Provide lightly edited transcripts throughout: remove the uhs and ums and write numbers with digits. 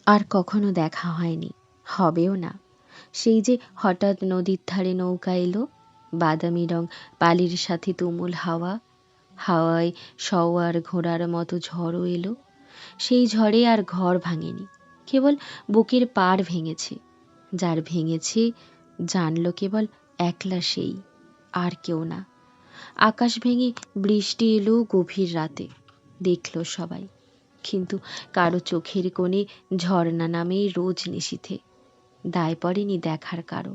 আর কখনো দেখা হয়নি, হবেও না। সেই যে হঠাৎ নদীর ধারে নৌকা এলো, বাদামি রং পালির সাথে তুমুল হাওয়া, হাওয়ায় সওয়ার ঘোড়ার মতো ঝড়ও এলো। সেই ঝড়ে আর ঘর ভাঙেনি, কেবল বুকের পাড় ভেঙেছে। যার ভেঙেছে জানল কেবল একলা সেই, আর কেউ না। আকাশ ভেঙে বৃষ্টি এলো গভীর রাতে, দেখল সবাই, কিন্তু কারো চোখের কোণে ঝর্ণা নামে রোজ নিশীথে দায় পড়েনি দেখার কারো।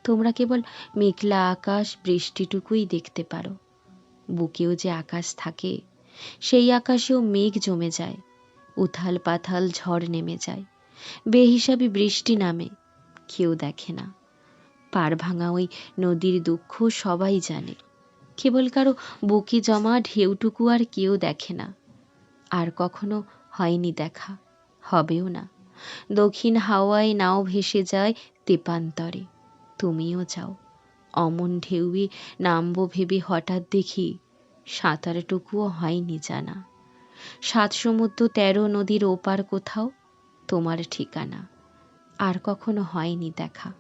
তোমরা কেবল মেঘলা আকাশ বৃষ্টিটুকুই দেখতে পারো। বুকেও যে আকাশ থাকে, সেই আকাশেও মেঘ জমে যায়, উথাল পাথাল ঝড় নেমে যায়, বেহিসাবি বৃষ্টি নামে, কেউ দেখে না। পাড় ভাঙা ওই নদীর দুঃখ সবাই জানে, কেবল কারো বুকে জমা ঢেউটুকু আর কেউ দেখে না। আর কখনো হয়নি দেখা, হবেও না। দক্ষিণ হাওয়ায় নাও ভেসে যায় তেপান্তরে, তুমিও যাও। অমন ঢেউয়ে নামবো ভেবে হঠাৎ দেখি সাঁতারটুকুও হয়নি জানা। ৭ সমুদ্র ১৩ নদীর ওপার কোথাও তোমার ঠিকানা। আর কখনো হয়নি দেখা,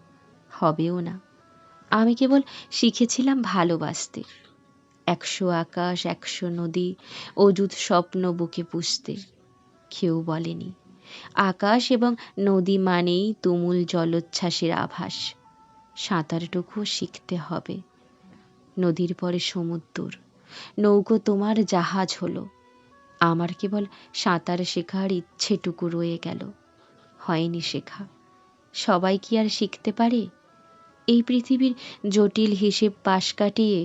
হবেও না। আমি কেবল শিখেছিলাম ভালোবাসতে, ১০০ আকাশ ১০০ নদী অযুত স্বপ্ন বুকে পুষতে। কেউ বলেনি আকাশ এবং নদী মানেই তুমুল জলোচ্ছ্বাসের আভাস। সাঁতারটুকুও শিখতে হবে। নদীর পরে সমুদ্র, নৌকো তোমার জাহাজ হলো। আমার কেবল সাঁতার শেখার ইচ্ছেটুকু রয়ে গেল, হয়নি শেখা। সবাই কি আর শিখতে পারে? এই পৃথিবীর জটিল হিসেব পাশ কাটিয়ে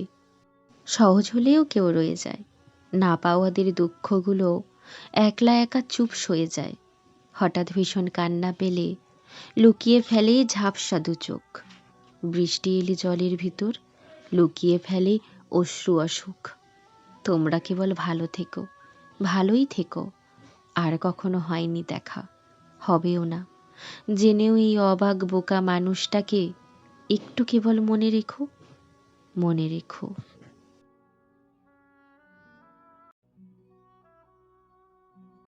সহজ হলেও কেউ রয়ে যায়। না পাওয়াদের দুঃখগুলো একলা একা চুপ সয়ে যায়। হঠাৎ ভীষণ কান্না পেলে লুকিয়ে ফেলে ঝাপসা দু চোখ। বৃষ্টি এলে জলের ভিতর লুকিয়ে ফেলে অশ্রু অসুখ। তোমরা কেবল ভালো থেকো, ভালোই থেকো। আর কখনো হয়নি দেখা, হবেও না। জেনেও এই অবাক বোকা মানুষটাকে একটু কেবল মনে রেখো, মনে রেখো।